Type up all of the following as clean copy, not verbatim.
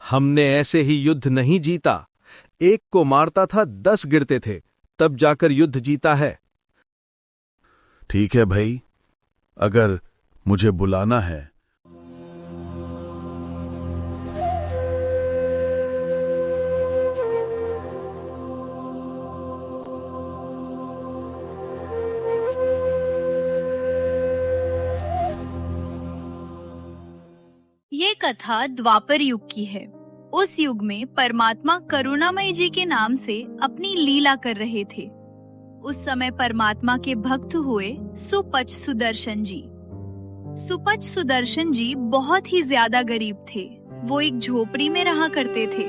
हमने ऐसे ही युद्ध नहीं जीता। एक को मारता था 10 गिरते थे, तब जाकर युद्ध जीता है। ठीक है भाई, अगर मुझे बुलाना है। ये कथा द्वापर युग की है। उस युग में परमात्मा करुणामयी जी के नाम से अपनी लीला कर रहे थे। उस समय परमात्मा के भक्त हुए सुपच सुदर्शन जी। सुपच सुदर्शन जी बहुत ही ज्यादा गरीब थे। वो एक झोपड़ी में रहा करते थे।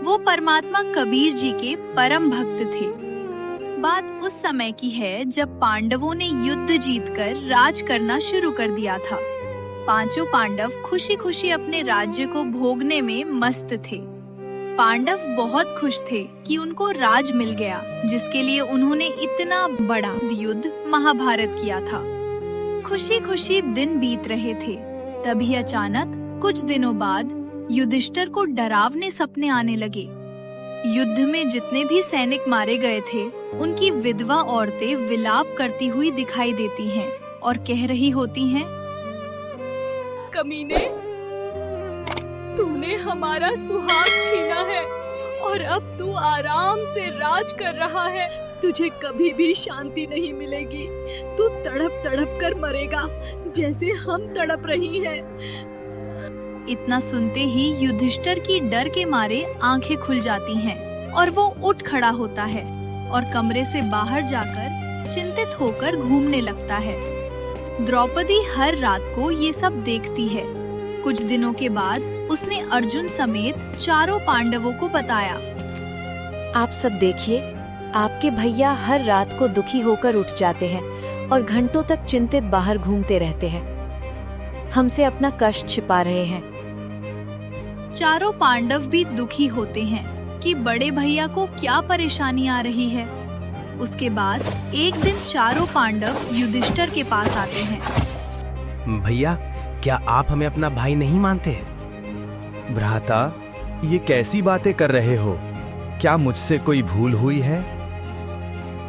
वो परमात्मा कबीर जी के परम भक्त थे। बात उस समय की है जब पांडवों ने युद्ध जीतकर राज करना शुरू कर दिया था। पांचों पांडव खुशी खुशी अपने राज्य को भोगने में मस्त थे। पांडव बहुत खुश थे कि उनको राज मिल गया, जिसके लिए उन्होंने इतना बड़ा युद्ध महाभारत किया था। खुशी खुशी दिन बीत रहे थे। तभी अचानक कुछ दिनों बाद युधिष्ठिर को डरावने सपने आने लगे। युद्ध में जितने भी सैनिक मारे गए थे, उनकी विधवा औरतें विलाप करती हुई दिखाई देती हैं और कह रही होती हैं, कमीने, तूने हमारा सुहाग छीना है और अब तू आराम से राज कर रहा है। तुझे कभी भी शांति नहीं मिलेगी। तू तड़प तड़प कर मरेगा, जैसे हम तड़प रही हैं। इतना सुनते ही युधिष्ठिर की डर के मारे आंखें खुल जाती हैं और वो उठ खड़ा होता है और कमरे से बाहर जाकर चिंतित होकर घूमने लगता है। द्रौपदी हर रात को ये सब देखती है। कुछ दिनों के बाद उसने अर्जुन समेत चारों पांडवों को बताया। आप सब देखिए, आपके भैया हर रात को दुखी होकर उठ जाते हैं और घंटों तक चिंतित बाहर घूमते रहते हैं। हमसे अपना कष्ट छिपा रहे हैं। चारों पांडव भी दुखी होते हैं कि बड़े भैया को क्या परेशानी आ रही है। उसके बाद एक दिन चारों पांडव युधिष्ठिर के पास आते हैं। भैया, क्या आप हमें अपना भाई नहीं मानते? भ्राता, ये कैसी बातें कर रहे हो? क्या मुझसे कोई भूल हुई है?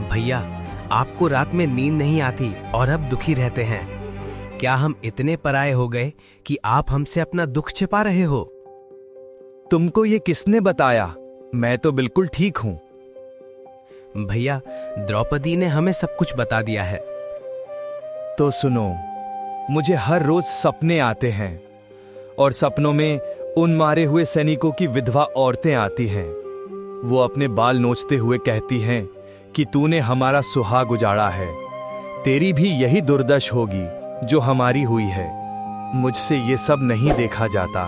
भैया, आपको रात में नींद नहीं आती और अब दुखी रहते हैं। क्या हम इतने पराये हो गए कि आप हमसे अपना दुख छिपा रहे हो? तुमको ये किसने बताया? मैं तो बिल्कुल ठीक हूँ। भैया, द्रौपदी ने हमें सब कुछ बता दिया है। तो सुनो, मुझे हर रोज सपने आते हैं और सपनों में उन मारे हुए सैनिकों की विधवा औरतें आती हैं। वो अपने बाल नोचते हुए कहती हैं कि तूने हमारा सुहाग उजाड़ा है। तेरी भी यही दुर्दशा होगी जो हमारी हुई है। मुझसे ये सब नहीं देखा जाता,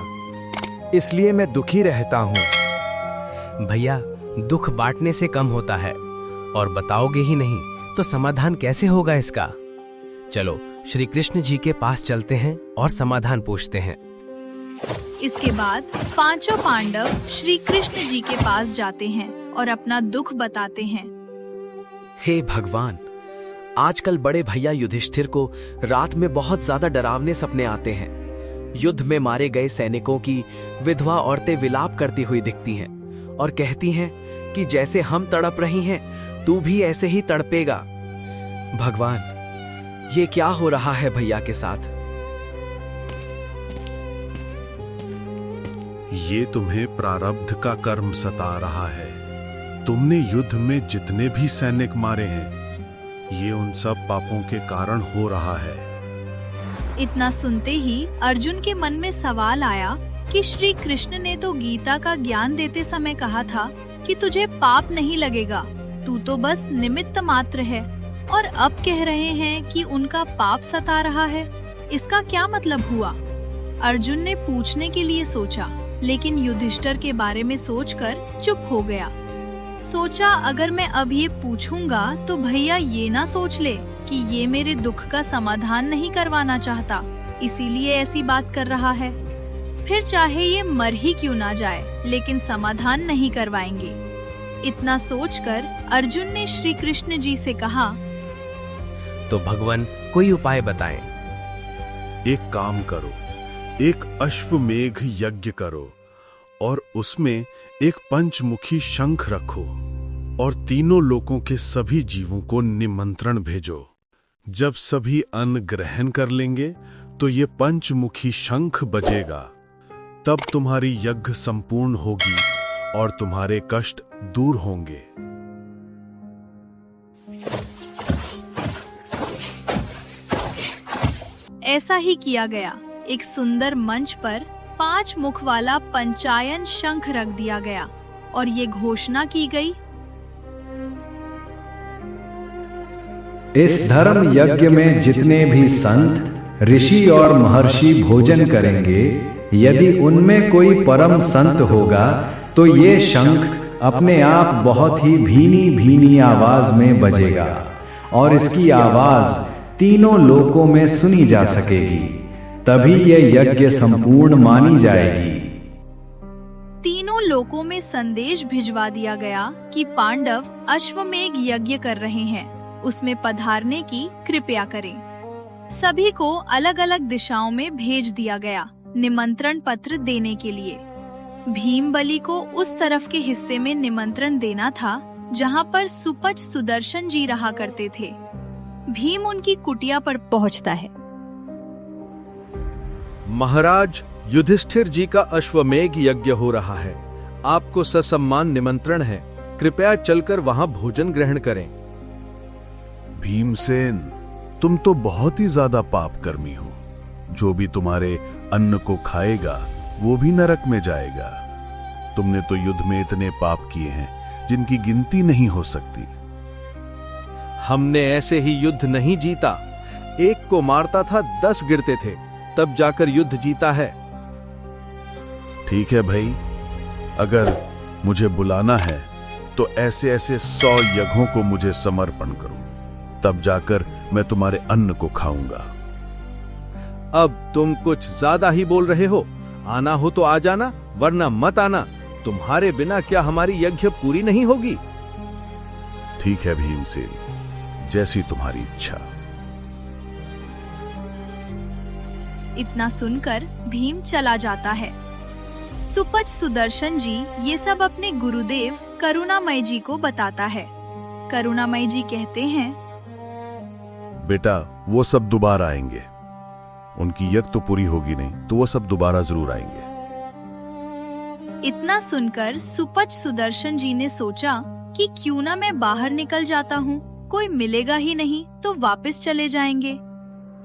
इसलिए मैं दुखी रहता हूँ। भैया, दुख बांटने से कम होता है और बताओगे ही नहीं तो समाधान कैसे होगा इसका? चलो श्री कृष्ण जी के पास चलते हैं और समाधान पूछते हैं। इसके बाद पांचों पांडव श्री कृष्ण जी के पास जाते हैं और अपना दुख बताते हैं। हे भगवान, आजकल बड़े भैया युधिष्ठिर को रात में बहुत ज्यादा डरावने सपने आते हैं। युद्ध में मारे गए सैनिकों की विधवा औरतें विलाप करती हुई दिखती हैं और कहती हैं कि जैसे हम तड़प रही हैं, तू भी ऐसे ही तड़पेगा। भगवान, ये क्या हो रहा है भैया के साथ? ये तुम्हें प्रारब्ध का कर्म सता रहा है। तुमने युद्ध में जितने भी सैनिक मारे हैं, ये उन सब पापों के कारण हो रहा है। इतना सुनते ही अर्जुन के मन में सवाल आया कि श्री कृष्ण ने तो गीता का ज्ञान देते समय कहा था कि तुझे पाप नहीं लगेगा, तू तो बस निमित्त मात्र है, और अब कह रहे हैं कि उनका पाप सता रहा है। इसका क्या मतलब हुआ? अर्जुन ने पूछने के लिए सोचा, लेकिन युधिष्ठिर के बारे में सोचकर चुप हो गया। सोचा अगर मैं अब ये पूछूंगा तो भैया ये ना सोच ले कि ये मेरे दुख का समाधान नहीं करवाना चाहता, इसीलिए ऐसी बात कर रहा है। फिर चाहे ये मर ही क्यों ना जाए, लेकिन समाधान नहीं करवाएंगे। इतना सोचकर अर्जुन ने श्री कृष्ण जी से कहा, तो भगवान कोई उपाय बताएं। एक काम करो, एक अश्वमेघ यज्ञ करो और उसमें एक पंचमुखी शंख रखो और तीनों लोकों के सभी जीवों को निमंत्रण भेजो। जब सभी अन्न ग्रहण कर लेंगे तो ये पंचमुखी शंख बजेगा। तब तुम्हारी यज्ञ संपूर्ण होगी और तुम्हारे कष्ट दूर होंगे। ऐसा ही किया गया। एक सुंदर मंच पर 5 मुख वाला पंचायन शंख रख दिया गया और ये घोषणा की गई, इस धर्म यज्ञ में जितने भी संत, ऋषि और महर्षि भोजन करेंगे, यदि उनमें कोई परम संत होगा तो ये शंख अपने आप बहुत ही भीनी भीनी आवाज में बजेगा और इसकी आवाज तीनों लोकों में सुनी जा सकेगी। तभी यह यज्ञ संपूर्ण मानी जाएगी। तीनों लोकों में संदेश भिजवा दिया गया कि पांडव अश्वमेध यज्ञ कर रहे हैं, उसमें पधारने की कृपया करें। सभी को अलग अलग दिशाओं में भेज दिया गया निमंत्रण पत्र देने के लिए। भीम बलि को उस तरफ के हिस्से में निमंत्रण देना था जहां पर सुपच सुदर्शन जी रहा करते थे। भीम उनकी कुटिया पर पहुंचता है। महाराज, युधिष्ठिर जी का अश्वमेध यज्ञ हो रहा है। आपको ससम्मान निमंत्रण है, कृपया चलकर वहां भोजन ग्रहण करें। भीमसेन, तुम तो बहुत ही ज्यादा पापकर्मी हो। जो भी तुम्हारे अन्न को खाएगा वो भी नरक में जाएगा। तुमने तो युद्ध में इतने पाप किए हैं जिनकी गिनती नहीं हो सकती। हमने ऐसे ही युद्ध नहीं जीता। एक को मारता था 10 गिरते थे, तब जाकर युद्ध जीता है। ठीक है भाई, अगर मुझे बुलाना है तो ऐसे ऐसे 100 यज्ञों को मुझे समर्पण करो, तब जाकर मैं तुम्हारे अन्न को खाऊंगा। अब तुम कुछ ज्यादा ही बोल रहे हो। आना हो तो आ जाना, वरना मत आना। तुम्हारे बिना क्या हमारी यज्ञ पूरी नहीं होगी? ठीक है भीमसेन, जैसी तुम्हारी इच्छा। इतना सुनकर भीम चला जाता है। सुपच सुदर्शन जी ये सब अपने गुरुदेव करुणामय जी को बताता है। करुणामय जी कहते हैं, बेटा, वो सब दोबारा आएंगे। उनकी यज्ञ तो पूरी होगी नहीं, तो वो सब दोबारा जरूर आएंगे। इतना सुनकर सुपच सुदर्शन जी ने सोचा कि क्यों ना मैं बाहर निकल जाता हूँ, कोई मिलेगा ही नहीं तो वापस चले जाएंगे।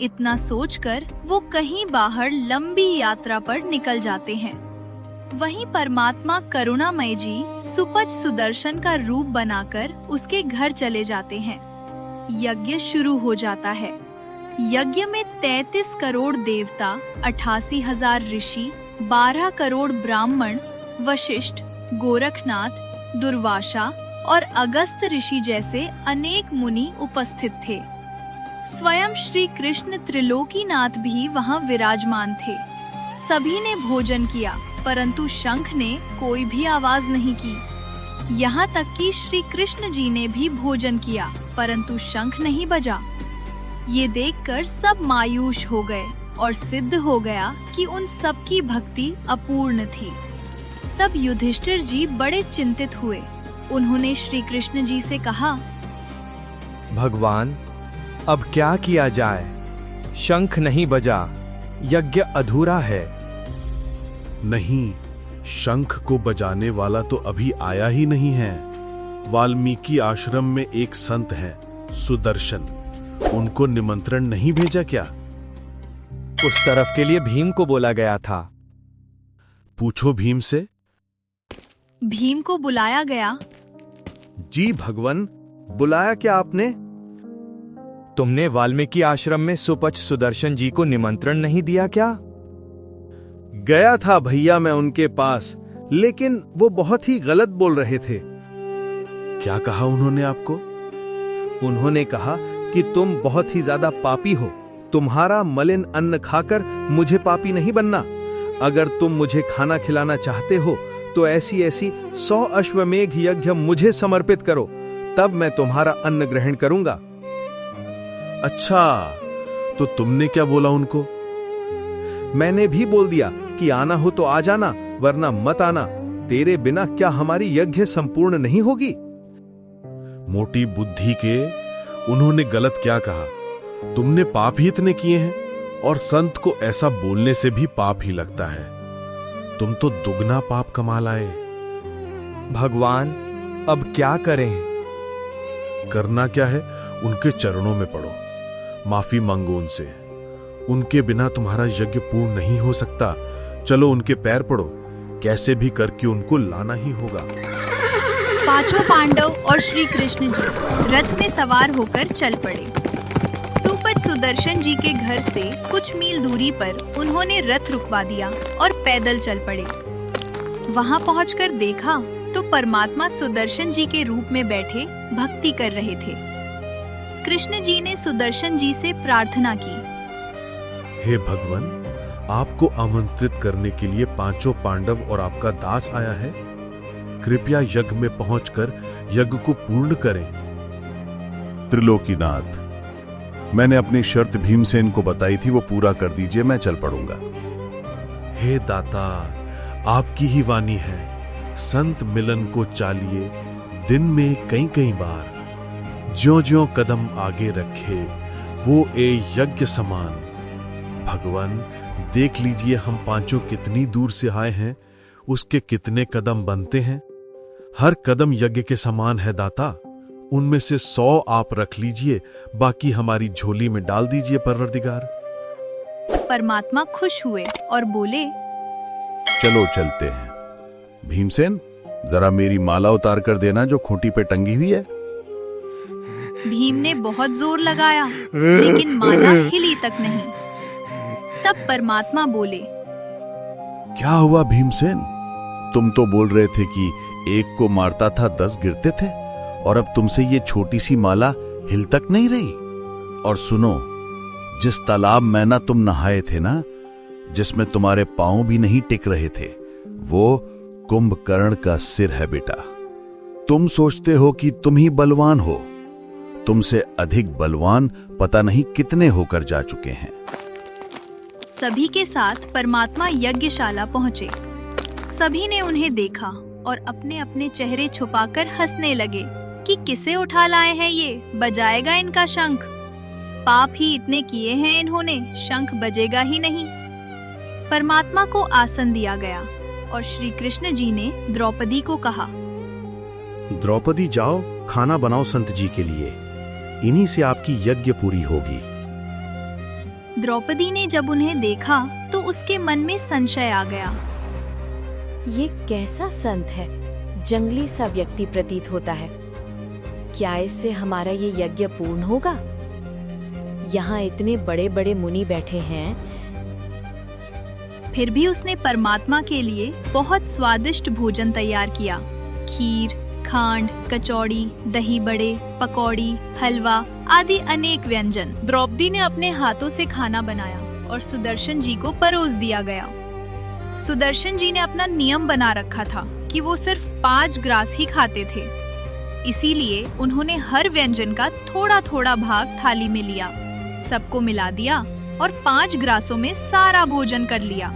इतना सोचकर वो कहीं बाहर लंबी यात्रा पर निकल जाते हैं। वहीं परमात्मा करुणामय जी सुपच सुदर्शन का रूप बनाकर उसके घर चले जाते हैं। यज्ञ शुरू हो जाता है। यज्ञ में 33 करोड़ देवता, 88,000 ऋषि, 12 करोड़ ब्राह्मण, वशिष्ठ, गोरखनाथ, दुर्वासा और अगस्त ऋषि जैसे अनेक मुनि उपस्थित थे। स्वयं श्री कृष्ण त्रिलोकीनाथ भी वहां विराजमान थे। सभी ने भोजन किया, परंतु शंख ने कोई भी आवाज नहीं की। यहाँ तक कि श्री कृष्ण जी ने भी भोजन किया, परंतु शंख नहीं बजा। ये देखकर सब मायूस हो गए और सिद्ध हो गया कि उन सब की भक्ति अपूर्ण थी। तब युधिष्ठिर जी बड़े चिंतित हुए। उन्होंने श्री कृष्ण जी से कहा, भगवान, अब क्या किया जाए? शंख नहीं बजा, यज्ञ अधूरा है। नहीं, शंख को बजाने वाला तो अभी आया ही नहीं है। वाल्मीकि आश्रम में एक संत हैं, सुदर्शन। उनको निमंत्रण नहीं भेजा क्या? उस तरफ के लिए भीम को बोला गया था। पूछो भीम से। भीम को बुलाया गया। जी भगवान, बुलाया क्या आपने? तुमने वाल्मीकि आश्रम में सुपच सुदर्शन जी को निमंत्रण नहीं दिया क्या? गया था भैया मैं उनके पास, लेकिन वो बहुत ही गलत बोल रहे थे। क्या कहा उन्होंने आपको? उन्होंने कहा कि तुम बहुत ही ज्यादा पापी हो। तुम्हारा मलिन अन्न खाकर मुझे पापी नहीं बनना। अगर तुम मुझे खाना खिलाना चाहते हो तो ऐसी ऐसी 100 अश्वमेध यज्ञ मुझे समर्पित करो, तब मैं तुम्हारा अन्न ग्रहण करूंगा। अच्छा, तो तुमने क्या बोला उनको? मैंने भी बोल दिया कि आना हो तो आ जाना, वरना मत आना। तेरे बिना क्या हमारी यज्ञ संपूर्ण नहीं होगी? मोटी बुद्धि के, उन्होंने गलत क्या कहा? तुमने पाप ही इतने किए हैं, और संत को ऐसा बोलने से भी पाप ही लगता है। तुम तो दुगना पाप कमा लाए। भगवान, अब क्या करें? करना क्या है? उनके चरणों में पड़ो, माफी मांगो उनसे। उनके बिना तुम्हारा यज्ञ पूर्ण नहीं हो सकता। चलो उनके पैर पड़ो, कैसे भी करके उनको लाना ही होगा। पांचों पांडव और श्री कृष्ण जी रथ में सवार होकर चल पड़े। सुपथ सुदर्शन जी के घर से कुछ मील दूरी पर उन्होंने रथ रुकवा दिया और पैदल चल पड़े। वहां पहुंचकर देखा तो परमात्मा सुदर्शन जी के रूप में बैठे भक्ति कर रहे थे। कृष्ण जी ने सुदर्शन जी से प्रार्थना की, हे भगवान, आपको आमंत्रित करने के लिए पांचों पांडव और आपका दास आया है। कृपया यज्ञ में पहुंचकर यज्ञ को पूर्ण करें। त्रिलोकीनाथ, मैंने अपनी शर्त भीमसेन को बताई थी, वो पूरा कर दीजिए, मैं चल पड़ूंगा। हे दाता, आपकी ही वाणी है। संत मिलन को चालिए दिन में कई कई बार। ज्यों-ज्यों कदम आगे रखे वो ए यज्ञ समान। भगवान, देख लीजिए हम पांचों कितनी दूर से आए हैं, उसके कितने कदम बनते हैं। हर कदम यज्ञ के समान है दाता। उनमें से 100 आप रख लीजिए, बाकी हमारी झोली में डाल दीजिए परवरदिगार। परमात्मा खुश हुए और बोले, चलो चलते हैं। भीमसेन, जरा मेरी माला उतार कर देना जो खूंटी पे टंगी हुई है। भीम ने बहुत जोर लगाया, लेकिन माला हिली तक नहीं। तब परमात्मा बोले, क्या हुआ भीमसेन? तुम तो बोल रहे थे कि एक को मारता था 10 गिरते थे, और अब तुमसे ये छोटी सी माला हिल तक नहीं रही। और सुनो, जिस तालाब में ना तुम नहाए थे ना, जिसमें तुम्हारे पांव भी नहीं टिक रहे थे, वो कुंभकर्ण का सिर है बेटा। तुम सोचते हो कि तुम ही बलवान हो, तुमसे अधिक बलवान पता नहीं कितने होकर जा चुके हैं। सभी के साथ परमात्मा यज्ञशाला पहुँचे। सभी ने उन्हें देखा और अपने अपने चेहरे छुपाकर हंसने लगे कि किसे उठा लाए हैं ये, बजाएगा इनका शंख। पाप ही इतने किए हैं इन्होंने, शंख बजेगा ही नहीं। परमात्मा को आसन दिया गया और श्री कृष्ण जी ने द्रौपदी को कहा, द्रौपदी जाओ, खाना बनाओ संत जी के लिए, इन्हीं से आपकी यज्ञ पूरी होगी। द्रौपदी ने जब उन्हें देखा तो उसके मन में संशय आ गया। ये कैसा संत है, जंगली सा व्यक्ति प्रतीत होता है। क्या इससे हमारा ये यज्ञ पूर्ण होगा? यहाँ इतने बड़े बड़े मुनि बैठे हैं। फिर भी उसने परमात्मा के लिए बहुत स्वादिष्ट भोजन तैयार किया। खीर, खांड, कचौड़ी, दही बड़े, पकौड़ी, हलवा आदि अनेक व्यंजन द्रौपदी ने अपने हाथों से खाना बनाया और सुदर्शन जी को परोस दिया गया। सुदर्शन जी ने अपना नियम बना रखा था कि वो सिर्फ 5 ग्रास ही खाते थे। इसीलिए उन्होंने हर व्यंजन का थोड़ा थोड़ा भाग थाली में लिया, सबको मिला दिया और 5 ग्रासों में सारा भोजन कर लिया।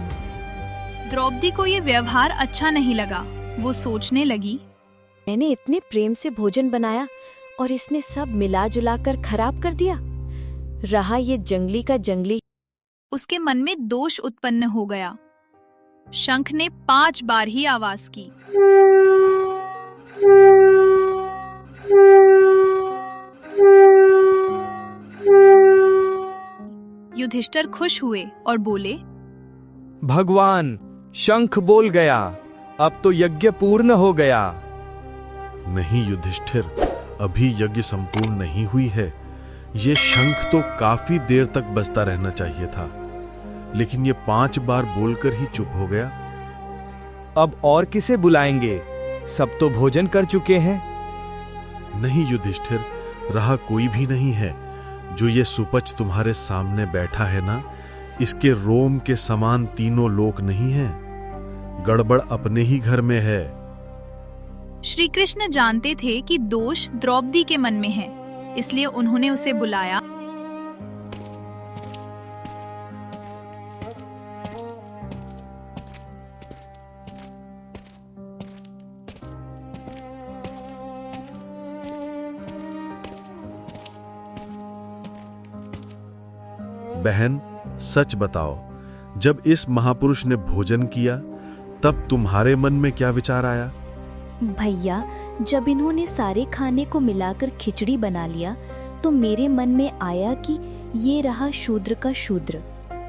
द्रौपदी को ये व्यवहार अच्छा नहीं लगा। वो सोचने लगी, मैंने इतने प्रेम से भोजन बनाया और इसने सब मिला जुला कर खराब कर दिया। रहा ये जंगली का जंगली। उसके मन में दोष उत्पन्न हो गया। शंख ने 5 बार ही आवाज की। युधिष्ठिर खुश हुए और बोले, भगवान, शंख बोल गया, अब तो यज्ञ पूर्ण हो गया। नहीं युधिष्ठिर, अभी यज्ञ संपूर्ण नहीं हुई है। ये शंख तो काफी देर तक बजता रहना चाहिए था, लेकिन ये 5 बार बोलकर ही चुप हो गया। अब और किसे बुलाएंगे? सब तो भोजन कर चुके हैं। नहीं युधिष्ठिर, रहा कोई भी नहीं है। जो ये सुपच तुम्हारे सामने बैठा है ना, इसके रोम के समान तीनों लोक नहीं है। गड़बड़ अपने ही घर में है। श्री कृष्ण जानते थे कि दोष द्रौपदी के मन में है, इसलिए उन्होंने उसे बुलाया। बहन, सच बताओ, जब इस महापुरुष ने भोजन किया तब तुम्हारे मन में क्या विचार आया? भैया, जब इन्होंने सारे खाने को मिलाकर खिचड़ी बना लिया तो मेरे मन में आया कि ये रहा शूद्र का शूद्र,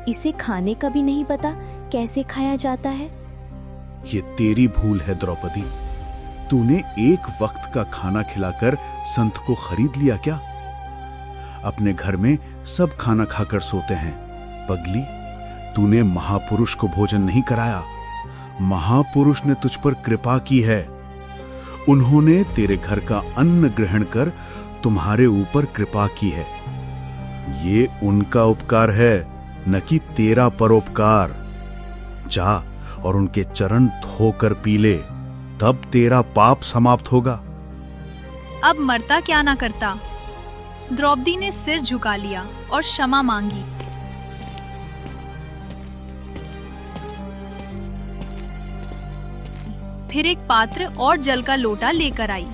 इसे खाने का भी नहीं पता कैसे खाया जाता है। ये तेरी भूल है द्रौपदी। तूने एक वक्त का खाना खिलाकर संत को खरीद लिया क्या? अपने घर में सब खाना खाकर सोते हैं। पगली, तूने महापुरुष को भोजन नहीं कराया। महापुरुष ने तुझ पर कृपा की है। उन्होंने तेरे घर का अन्न ग्रहण कर तुम्हारे ऊपर कृपा की है। ये उनका उपकार है, न कि तेरा परोपकार। जा और उनके चरण धोकर पी ले, तब तेरा पाप समाप्त होगा। अब मरता क्या ना करता। द्रौपदी ने सिर झुका लिया और क्षमा मांगी। फिर एक पात्र और जल का लोटा लेकर आई।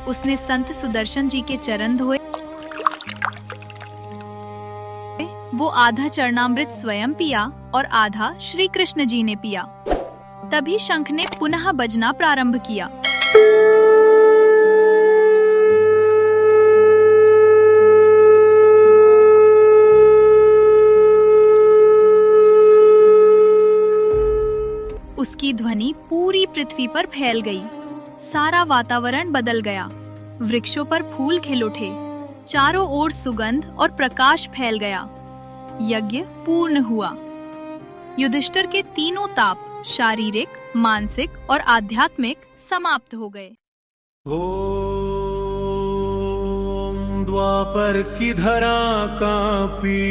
उसने संत सुदर्शन जी के चरण धोए। वो आधा चरणामृत स्वयं पिया और आधा श्री कृष्ण जी ने पिया। तभी शंख ने पुनः बजना प्रारंभ किया। उसकी ध्वनि पूरी पृथ्वी पर फैल गई। सारा वातावरण बदल गया। वृक्षों पर फूल खिल उठे। चारों ओर सुगंध और प्रकाश फैल गया। यज्ञ पूर्ण हुआ। युधिष्ठिर के तीनों ताप, शारीरिक, मानसिक और आध्यात्मिक, समाप्त हो गए। ओम द्वापर की धरा कांपी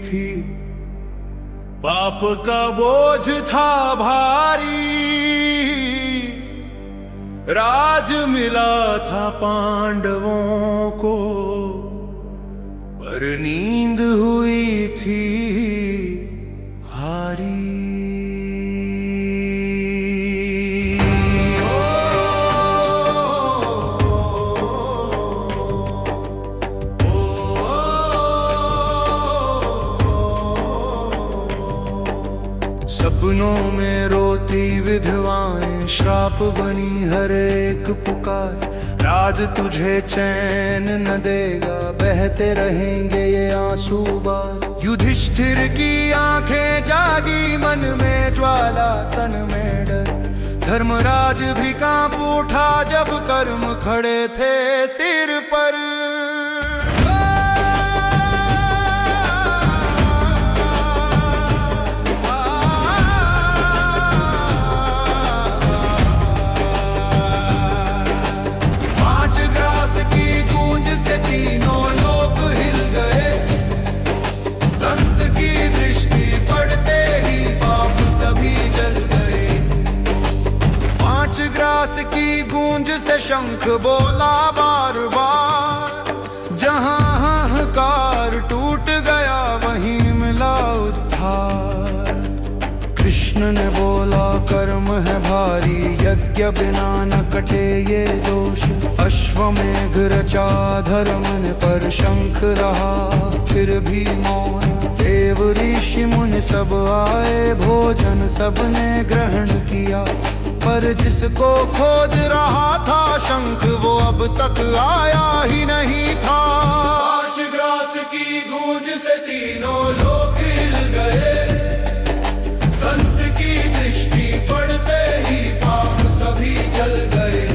थी, पाप का बोझ था भारी, राज मिला था पांडवों को, पर नींद हुई थी हारी। सपनों में रोती विधवाएं, श्राप बनी हर एक पुकार। राज तुझे चैन न देगा, बहते रहेंगे ये आंसू बार। युधिष्ठिर की आंखें जागी, मन में ज्वाला, तन में डर। धर्मराज भी कांप उठा जब कर्म खड़े थे सिर पर। तीनों लोग हिल गए, संत की दृष्टि पड़ते ही पाप सभी जल गए। 5 ग्रास की गूंज से शंख बोला बार बार, जहां हाहाकार टूट गया वहीं मिला उद्धार। कृष्ण ने बोला कर्म है भारी, यज्ञ बिना न कटे ये दोष। अश्वमेघ रचा धर्म ने, पर शंख रहा फिर भी मौन। देव ऋषि मुनि सब आए, भोजन सबने ग्रहण किया, पर जिसको खोज रहा था शंख वो अब तक आया ही नहीं था। 5 ग्रास की गूंज से तीनों लोग हिल गए, संत की दृष्टि पड़ते ही पाप सभी जल गए।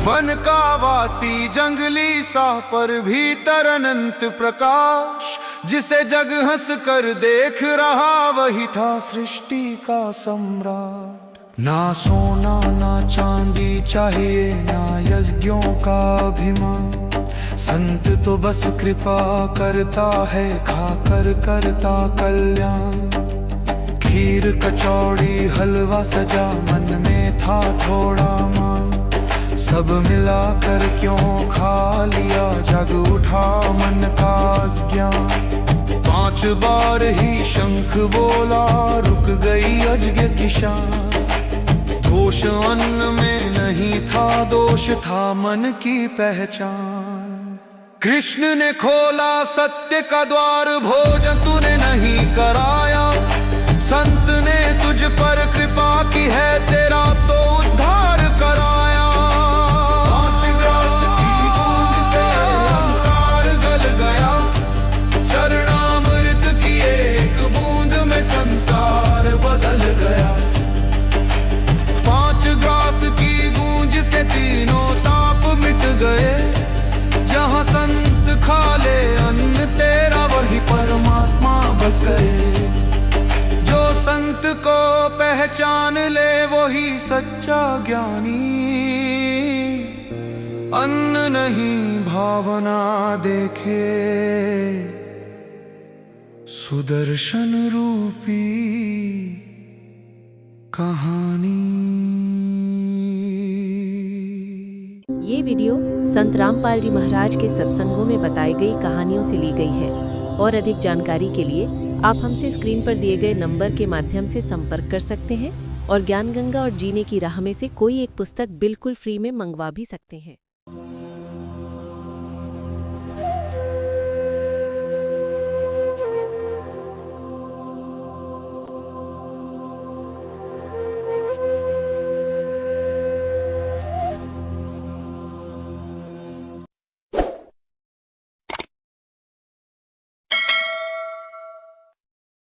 वन का वासी जंगली सा, पर भीतर अनंत प्रकाश। जिसे जग हंस कर देख रहा वही था सृष्टि का सम्राट। ना सोना ना चांदी चाहिए, ना यज्ञों का अभिमान। संत तो बस कृपा करता है, खाकर करता कल्याण। खीर कचौड़ी हलवा सजा, मन में था थोड़ा मान। सब मिलाकर क्यों खा लिया, जग उठा मन का ज्ञान। 5 बार ही शंख बोला, रुक गई अजगर की शान। दोष अन्न में नहीं था, दोष था मन की पहचान। कृष्ण ने खोला सत्य का द्वार, भोजन तूने नहीं कराया। संत ने तुझ पर कृपा की है, तेरा तो उद्धार कराया। 5 ग्रास की बूंद से अहंकार गल गया, चरणामृत की एक बूंद में संसार बदल गया। 5 ग्रास की गूंज से तीनों ताप मिट गए। जहाँ संत खा ले अन्न तेरा, वही परमात्मा बस गए। जो संत को पहचान ले वही सच्चा ज्ञानी। अन्न नहीं भावना देखे, सुदर्शन रूपी कहानी। ये वीडियो संत रामपाल जी महाराज के सत्संगों में बताई गई कहानियों से ली गई है और अधिक जानकारी के लिए आप हमसे स्क्रीन पर दिए गए नंबर के माध्यम से संपर्क कर सकते हैं और ज्ञान गंगा और जीने की राह में से कोई एक पुस्तक बिल्कुल फ्री में मंगवा भी सकते हैं।